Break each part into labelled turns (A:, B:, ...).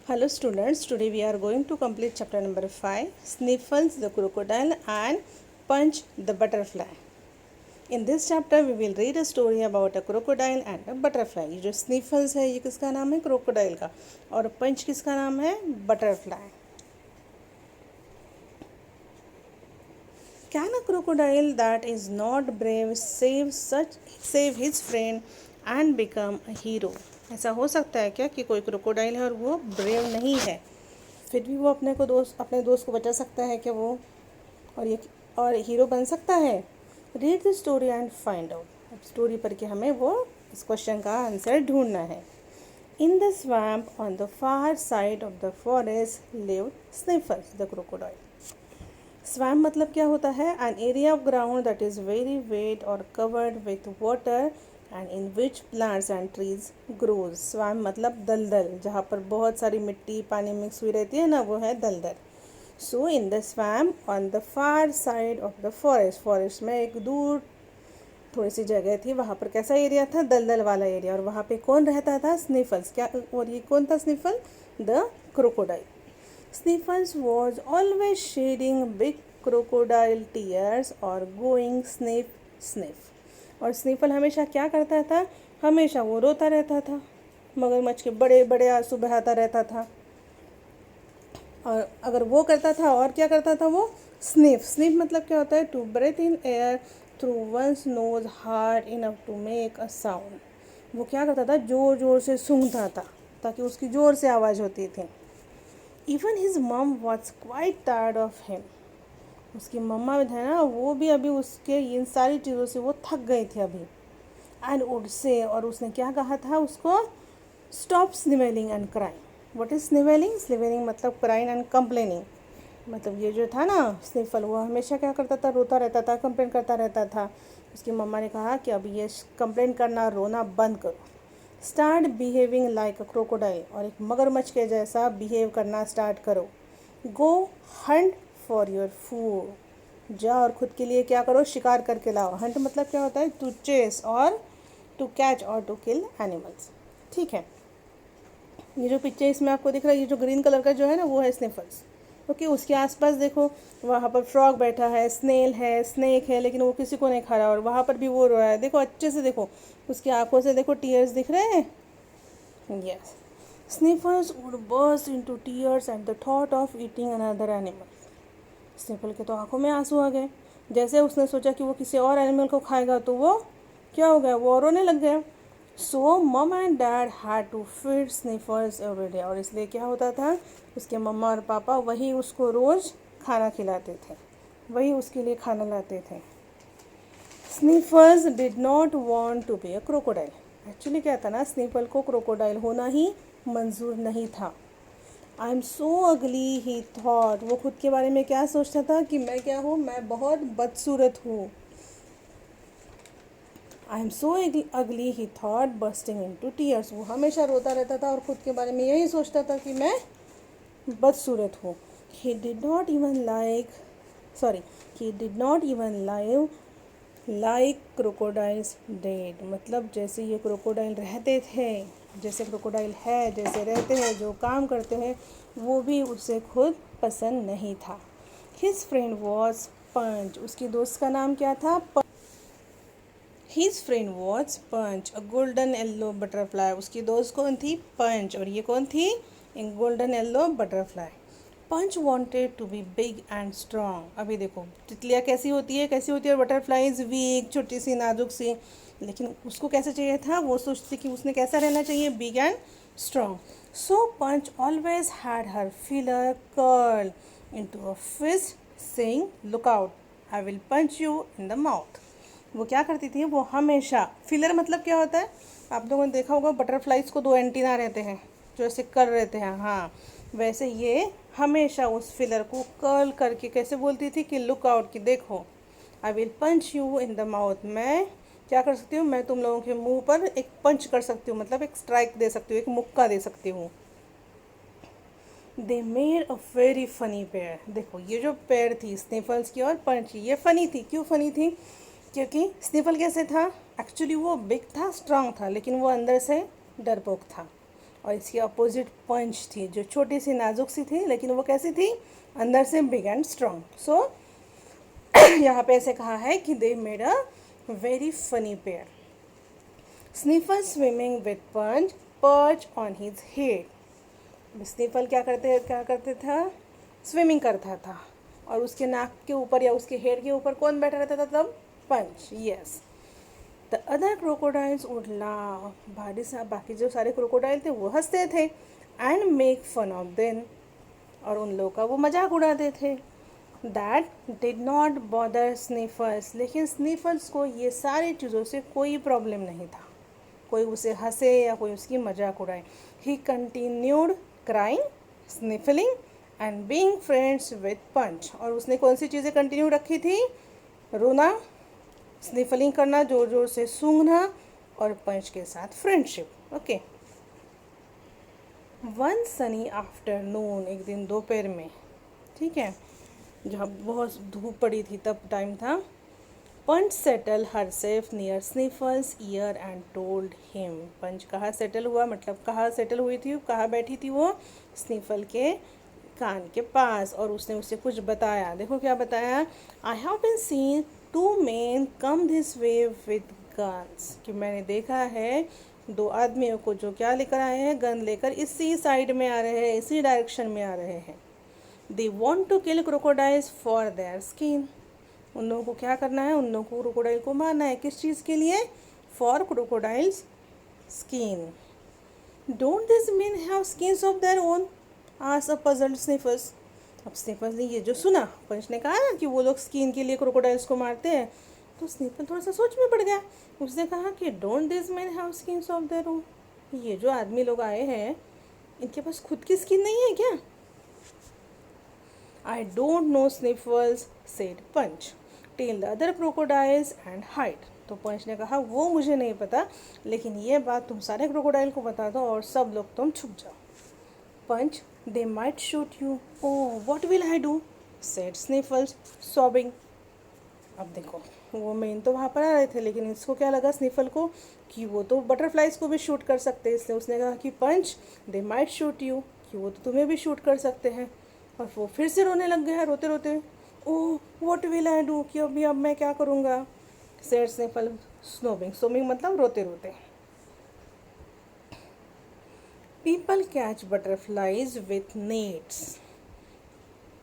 A: Hello students, today we are going to complete chapter number 5, Sniffles the crocodile and Punch the butterfly. In this chapter we will read a story about a crocodile and a butterfly. ये जो Sniffles है ये किसका नाम है? Crocodile का. और पंच किसका नाम है? Butterfly. Can a crocodile that is not brave save his friend and become a hero? ऐसा हो सकता है क्या कि कोई क्रोकोडाइल है और वो ब्रेव नहीं है, फिर भी वो अपने दोस्त को बचा सकता है क्या वो, और हीरो बन सकता है? Read the story and find out. अब स्टोरी पढ़ के हमें वो इस क्वेश्चन का आंसर ढूंढना है. In the swamp on the far side of the forest lived Sniffles the crocodile. Swamp मतलब क्या होता है? An area of ground that is very wet और covered with water and in which plants and trees grows. स्वैम्प मतलब दलदल, जहाँ पर बहुत सारी मिट्टी पानी मिक्स हुई रहती है ना, वो है दलदल. So in the swamp on the far side of the forest में एक दूर थोड़ी सी जगह थी, वहाँ पर कैसा एरिया था? दलदल वाला एरिया. और वहाँ पे कौन रहता था? स्निफल्स. क्या, और ये कौन था Sniffle? The crocodile. Sniffles was always shedding big crocodile tears or going sniff. और स्निफल हमेशा क्या करता था? हमेशा वो रोता रहता था, मगरमच्छ के बड़े बड़े आंसू बहाता रहता था. और अगर वो करता था, और क्या करता था वो? स्निफ मतलब क्या होता है? To breathe in air through one's nose hard enough to make a sound. वो क्या करता था? जोर जोर से सूंघता था ताकि उसकी जोर से आवाज़ होती थी. इवन हिज मम was quite tired of him. उसकी मम्मा है ना, वो भी अभी उसके इन सारी चीज़ों से वो थक गई थी अभी. एंड वुड से, और उसने क्या कहा था उसको? Stop snivelling and crying. What is snivelling? Snivelling मतलब क्राइंग एंड कंप्लेनिंग. मतलब ये जो था ना स्निफल, वो हमेशा क्या करता था? रोता रहता था, कंप्लेन करता रहता था. उसकी मम्मा ने कहा कि अब ये कंप्लेन करना, रोना बंद करो. स्टार्ट बिहेविंग लाइक अ क्रोकोडाइल. और एक मगरमच्छ के जैसा बिहेव करना स्टार्ट करो. गो हंट फॉर योर फूड. जा और खुद के लिए क्या करो? शिकार करके लाओ. हंट मतलब क्या होता है? टू चेस और टू कैच और टू किल एनिमल्स. ठीक है. ये जो पिक्चर इसमें आपको दिख रहा है, ये जो ग्रीन कलर का जो है ना, वो है स्निफल्स. ओके. उसके आसपास देखो, वहाँ पर फ्रॉग बैठा है, स्नेल है, स्नेक है, लेकिन वो किसी को नहीं खा रहा. और वहाँ पर भी वो रो रहा है. देखो अच्छे से देखो, उसकी आंखों से देखो, टीयर्स दिख रहे हैं. Yes. Sniffles would burst into tears at the thought of eating another animal. Sniffle के तो आंखों में आंसू आ गए. जैसे उसने सोचा कि वो किसी और एनिमल को खाएगा, तो वो क्या हो गया? वो रोने लग गया. So mum and dad had to feed Sniffles every day. और इसलिए क्या होता था? उसके मम्मा और पापा वही उसको रोज़ खाना खिलाते थे, वही उसके लिए खाना लाते थे. Sniffles did not want to be a crocodile. Actually क्या था ना, स्निफल को क्रोकोडाइल होना ही मंजूर नहीं था. आई एम सो अगली ही थॉट. वो खुद के बारे में क्या सोचता था? कि मैं क्या हूँ? मैं बहुत बदसूरत हूँ. आई एम सो अगली ही थॉट बर्स्टिंग इनटू टीयर्स. वो हमेशा रोता रहता था और खुद के बारे में यही सोचता था कि मैं बदसूरत हूँ. He did not even live like crocodiles dead. मतलब जैसे ये क्रोकोडाइल रहते थे, जैसे क्रोकोडाइल है, जैसे रहते हैं, जो काम करते हैं, वो भी उसे खुद पसंद नहीं था. His friend was Punch. उसकी दोस्त का नाम क्या था? His friend was Punch, a golden yellow butterfly. उसकी दोस्त कौन थी? पंच. और ये कौन थी? एक golden yellow butterfly. Punch wanted to be big and strong. अभी देखो तितलियाँ कैसी होती है बटरफ्लाईज वीक, छोटी सी, नाजुक सी. लेकिन उसको कैसे चाहिए था? वो सोचती कि उसने कैसा रहना चाहिए? Big and strong. So Punch always had her feeler curl into a fist saying look out, I will punch you in the mouth. वो क्या करती थी? वो हमेशा, फिलर मतलब क्या होता है? आप लोगों ने देखा होगा बटरफ्लाइज को 2 एंटीना रहते हैं जो ऐसे कर रहते हैं. हाँ, वैसे ये हमेशा उस फिलर को कर्ल करके कैसे बोलती थी? कि लुक आउट, कि देखो, I will punch you in the mouth. मैं क्या कर सकती हूँ? मैं तुम लोगों के मुंह पर एक पंच कर सकती हूँ, मतलब एक स्ट्राइक दे सकती हूँ, एक मुक्का दे सकती हूँ. दे made a very funny pair. देखो ये जो पेयर थी स्निफल्स की और पंच की, ये फनी थी. क्यों फनी थी? क्योंकि स्निफल कैसे था? एक्चुअली वो बिग था, स्ट्रांग था, लेकिन वो अंदर से डरपोक था. और इसकी अपोजिट पंच थी जो छोटी सी नाजुक सी थी, लेकिन वो कैसी थी, अंदर से बिग एंड स्ट्रॉन्ग. सो यहाँ पे ऐसे कहा है कि they made a very funny pair. Sniffle swimming with Punch perch on his head. Sniffle क्या करते था, स्विमिंग करता था, और उसके नाक के ऊपर या उसके हेड के ऊपर कौन बैठा रहता था तब, Punch. Yes. The other crocodiles would laugh. बाकी जो सारे क्रोकोडाइल थे वो हंसते थे. And make fun of them. और उन लोगों का वो मजाक उड़ाते थे. That did not bother Sniffles. लेकिन स्नीफल्स को ये सारी चीज़ों से कोई प्रॉब्लम नहीं था. कोई उसे हंसे या कोई उसकी मजाक उड़ाए. He continued crying, sniffling and being friends with Punch. और उसने कौन सी चीज़ें कंटिन्यू रखी थी, रोना, स्निफलिंग करना, जोर जोर से सूंघना, और पंच के साथ friendship. Okay. One Sunny afternoon. एक दिन दोपहर में, ठीक है, जहाँ बहुत धूप पड़ी थी तब टाइम था. Punch settle herself near Sniffles ear and told him. Punch कहाँ सेटल हुआ, मतलब कहाँ सेटल हुई थी, कहाँ बैठी थी वो, स्नीफल के कान के पास. और उसने उससे कुछ बताया. देखो क्या बताया. I have been seen 2 men come this way with guns. कि मैंने देखा है 2 आदमियों को जो क्या लेकर आए हैं, गन लेकर इसी साइड में आ रहे हैं, इसी डायरेक्शन में आ रहे हैं. They want to kill crocodiles for their skin. उन लोगों को क्या करना है, उन लोगों को क्रोकोडाइल को मारना है. किस चीज़ के लिए, for crocodiles skin. Don't this men have skins of their own, asked a puzzled Sniffers. अब स्निफर्स ने ये जो सुना, पंच ने कहा ना कि वो लोग स्किन के लिए क्रोकोडाइल्स को मारते हैं, तो स्निफर थोड़ा सा सोच में पड़ गया. उसने कहा कि don't this man have skins of their own. ये जो आदमी लोग आए हैं इनके पास खुद की स्किन नहीं है क्या. I don't know Sniffers said Punch. Tell the other crocodiles and hide. तो पंच ने कहा वो मुझे नहीं पता, लेकिन ये बात तुम सारे क्रोकोडाइल को बता दो और सब लोग तुम छुप जाओ. Punch, they might shoot you. Oh what will I do, said Sniffles sobbing. अब देखो, वो मेन तो वहाँ पर आ रहे थे, लेकिन इसको क्या लगा स्निफल को कि वो तो बटरफ्लाइज को भी शूट कर सकते हैं. इसलिए उसने कहा कि पंच, दे माइट शूट यू, कि वो तो तुम्हें भी शूट कर सकते हैं. और वो फिर से रोने लग गया, रोते रोते. ओह व्हाट विल आई डू, कि अब मैं क्या करूँगा, सेड स्निफल स्नोबिंग. स्नोबिंग मतलब रोते रोते. People catch butterflies with nets.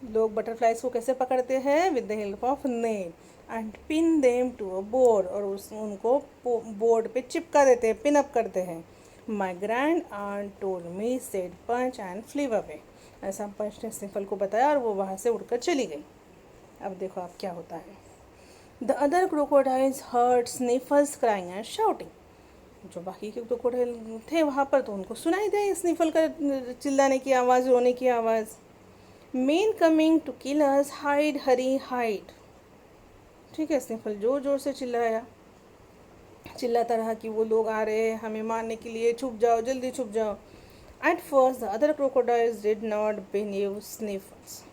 A: लोग बटरफ्लाइज को कैसे पकड़ते हैं, with the help of net. And pin them to a board. और उनको बोर्ड पे चिपका देते हैं, पिन अप करते हैं. My grand aunt told me, said Punch and flew away. ऐसा पंच ने स्निफल को बताया और वो वहाँ से उड़कर चली गई. अब देखो अब क्या होता है. The other crocodiles heard Sniffles crying and shouting. जो बाकी के क्रोकोडाइल थे वहाँ पर तो उनको सुनाई दे स्निफल का चिल्लाने की आवाज़, रोने की आवाज़. Men coming to kill us, hide hurry hide. ठीक है, स्निफल जोर जोर से चिल्लाता रहा कि वो लोग आ रहे हैं हमें मारने के लिए, छुप जाओ, जल्दी छुप जाओ. At first the other crocodiles did not believe Sniffles.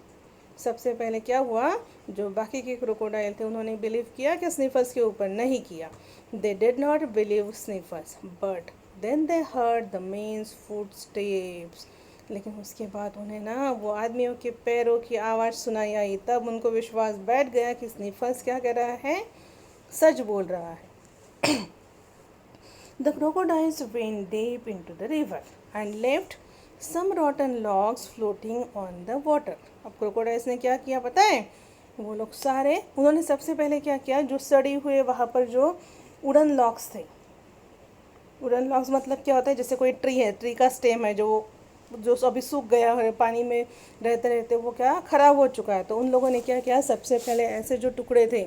A: सबसे पहले क्या हुआ, जो बाकी के क्रोकोडाइल थे उन्होंने बिलीव किया कि स्निफल्स के ऊपर, नहीं किया. They did not believe Sniffles, but then they heard the men's footsteps. लेकिन उसके बाद उन्हें ना वो आदमियों के पैरों की आवाज़ सुनाई आई. तब उनको विश्वास बैठ गया कि स्निफल्स क्या कह रहा है, सच बोल रहा है. The crocodiles went deep into the river and left some rotten logs floating on the water. अब क्रोकोडाइल्स ने क्या किया पता है, वो लोग सारे, उन्होंने सबसे पहले क्या किया, जो सड़ी हुए वहाँ पर जो वुडन लॉग्स थे. वुडन लॉग्स मतलब क्या होता है, जैसे कोई ट्री है, ट्री का स्टेम है जो अभी सूख गया है, पानी में रहते रहते वो क्या ख़राब हो चुका है. तो उन लोगों ने क्या किया, सबसे पहले ऐसे जो टुकड़े थे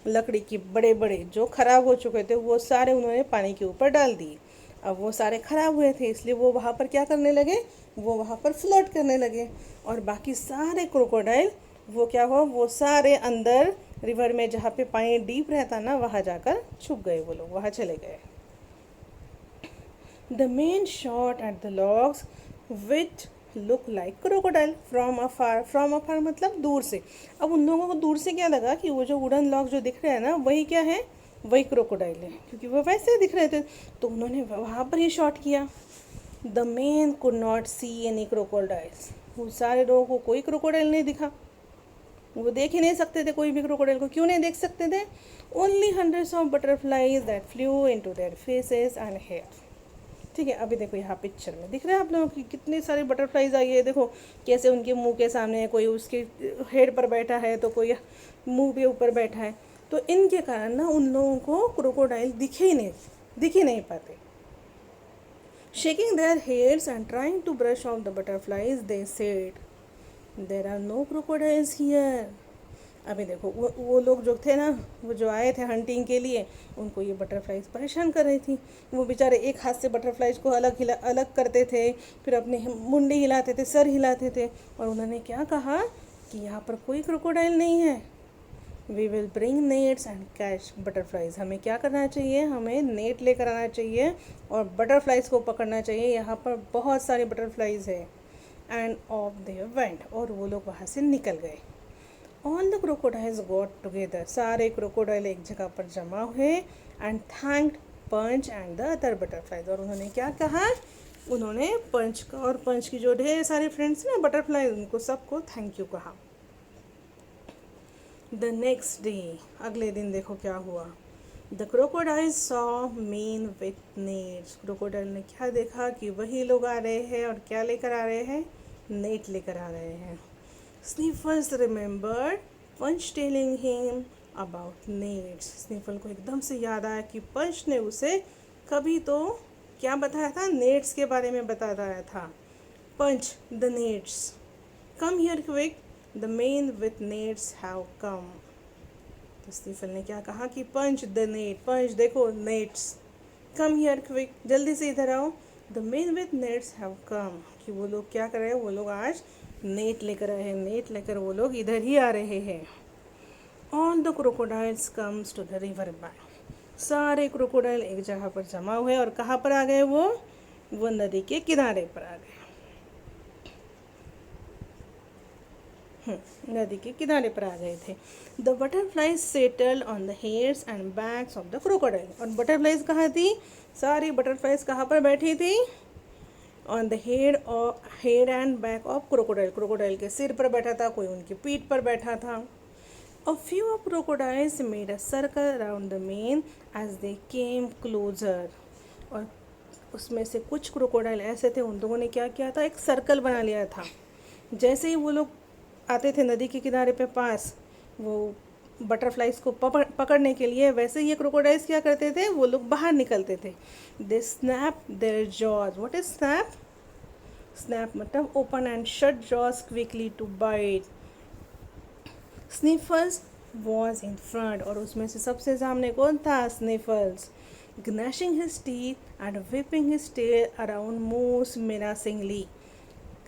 A: लकड़ी की बड़े बड़े जो ख़राब हो चुके थे वो सारे उन्होंने पानी के ऊपर डाल दिए. अब वो सारे ख़राब हुए थे इसलिए वो वहाँ पर क्या करने लगे, वो वहाँ पर फ्लोट करने लगे. और बाकी सारे क्रोकोडाइल वो क्या हुआ, वो सारे अंदर रिवर में जहाँ पे पानी डीप रहता ना वहाँ जाकर छुप गए. वो लोग वहाँ चले गए. The men shot at the logs which look like crocodile from afar. From afar मतलब दूर से. अब उन लोगों को दूर से क्या लगा कि वो जो वुडन लॉग जो दिख रहे हैं ना वही क्या है, वही क्रोकोडाइल है, क्योंकि वो वैसे दिख रहे थे. तो उन्होंने वहाँ पर ही शॉट किया. The man could not see any crocodiles, वो सारे लोगों को कोई क्रोकोडाइल नहीं दिखा, वो देख ही नहीं सकते थे कोई भी क्रोकोडाइल को। क्यों नहीं देख सकते थे? Only hundreds of butterflies that flew into their faces and hair. ठीक है, अभी देखो यहाँ पिक्चर में दिख रहा है आप लोगों की कितनी सारी बटरफ्लाइज आई है। देखो कैसे उनके मुंह के सामने है, कोई उसके हेड पर बैठा है तो कोई मुंह के ऊपर बैठा है। तो इनके कारण ना उन लोगों को क्रोकोडाइल दिख ही नहीं पाते। Shaking their heads and trying to brush off the butterflies they said there are no crocodiles here. अभी देखो वो लोग जो थे ना, वो जो आए थे हंटिंग के लिए, उनको ये बटरफ्लाइज परेशान कर रही थी। वो बेचारे एक हाथ से बटरफ्लाइज को अलग करते थे, फिर अपने मुंडी हिलाते थे, सर हिलाते थे, और उन्होंने क्या कहा कि यहाँ पर कोई क्रोकोडाइल नहीं है। We will bring nets and catch butterflies. हमें क्या करना चाहिए? हमें नेट लेकर आना चाहिए और बटरफ्लाइज को पकड़ना चाहिए। यहाँ पर बहुत सारी बटरफ्लाइज है। एंड ऑफ दे वेंट, और वो लोग वहाँ से निकल गए। All the crocodiles got together, सारे क्रोकोडाइल एक जगह पर जमा हुए। And thanked Punch and the other butterflies, और उन्होंने क्या कहा? उन्होंने पंच का और पंच की जो ढेर सारे फ्रेंड्स ना बटरफ्लाइज, उनको सबको थैंक यू कहा। द नेक्स्ट डे, अगले दिन देखो क्या हुआ। The crocodile saw man with nets, crocodile ने क्या देखा कि वही लोग आ रहे हैं, और क्या लेकर आ रहे हैं? नेट लेकर आ रहे हैं। Sniffles remembered Punch telling him about nets. स्नीफल को एकदम से याद आया कि पंच ने उसे कभी तो क्या बताया था? नेट्स के बारे में बताया था। Punch, the nets, come here quick, the man with nets have come. तो स्नीफल ने क्या कहा कि पंच द नेट, पंच देखो नेट्स, कम हियर क्विक, जल्दी से इधर आओ, the man with nets have कम, कि वो लोग क्या कर रहे हैं? वो लोग आज नेट लेकर आए हैं, नेट लेकर वो लोग इधर ही आ रहे हैं। All the crocodiles comes to the river bank, सारे क्रोकोडाइल एक जगह पर जमा हुए, और कहाँ पर आ गए? वो नदी के किनारे पर आ गए। नदी के किनारे पर आ गए थे। The butterflies settled on the heads and backs of the crocodile, और बटरफ्लाइज कहाँ थी? सारी बटरफ्लाइज कहाँ पर बैठी थी? On the head and back of crocodile, crocodile के सिर पर बैठा था, कोई उनकी पीठ पर बैठा था। A few of crocodiles made a circle around the men as they came closer, और उसमें से कुछ क्रोकोडाइल ऐसे थे, उन लोगों ने क्या किया था? एक सर्कल बना लिया था। जैसे ही वो लोग आते थे नदी के किनारे पे पास, वो बटरफ्लाइज को पकड़ने के लिए, वैसे ये क्रोकोडाइल्स क्या करते थे? वो लोग बाहर निकलते थे। They snap their jaws. What is snap? Snap मतलब open and shut jaws quickly to bite. Sniffles was in front, और उसमें से सबसे सामने कौन था? स्निफल्स, gnashing his teeth and whipping his tail around most menacingly.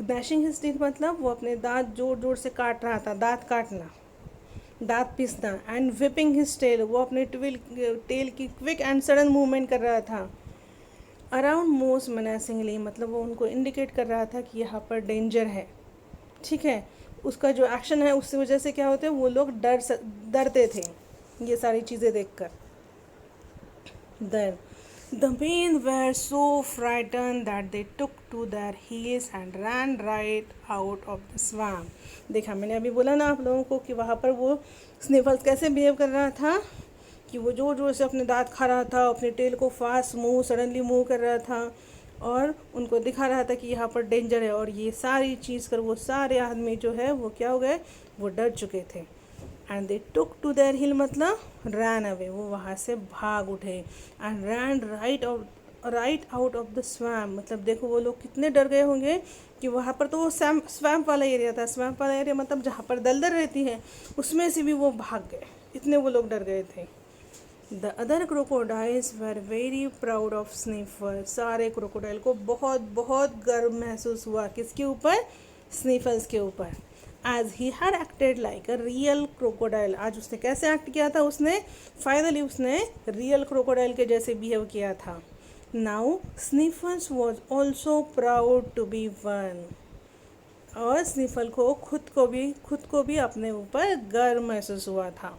A: gnashing his teeth मतलब वो अपने दांत जोर जोर से काट रहा था, दांत काटना, दांत पीसना। एंड विपिंग हिज टेल, वो अपने टेल की क्विक एंड सडन मूवमेंट कर रहा था। अराउंड मोस्ट मेनासिंगली मतलब वो उनको इंडिकेट कर रहा था कि यहाँ पर डेंजर है। ठीक है, उसका जो एक्शन है उसकी वजह से क्या होते हैं? वो लोग डरते थे ये सारी चीज़ें देखकर। Then the men were so frightened that they took to their heels and ran right out of the swamp. देखा मैंने अभी बोला ना आप लोगों को कि वहाँ पर वो स्निफल्स कैसे बिहेव कर रहा था, कि वो जोर जोर से अपने दांत खा रहा था, अपने टेल को फास्ट सडनली मूव कर रहा था, और उनको दिखा रहा था कि यहाँ पर डेंजर है। और ये सारी चीज़ कर वो सारे आदमी जो है वो क्या हो गए? वो डर चुके थे। And they took to their heel मतलब रैन अवे, वो वहाँ से भाग उठे। And ran right out of the swamp, मतलब देखो वो लोग कितने डर गए होंगे कि वहाँ पर तो वो स्वैम्प वाला एरिया था। स्वैम्प वाला एरिया मतलब जहाँ पर दलदल रहती है, उसमें से भी वो भाग गए, इतने वो लोग डर गए थे। The other crocodiles were very proud of Sniffle, सारे क्रोकोडाइल को बहुत बहुत गर्व महसूस हुआ। किसके ऊपर? स्निफल्स के ऊपर। As he had acted like a real crocodile, आज उसने कैसे एक्ट किया था? उसने फाइनली उसने रियल क्रोकोडाइल के जैसे बिहेव किया था। Now Sniffles was also proud to be one, और स्निफल को खुद को भी अपने ऊपर गर्व महसूस हुआ था।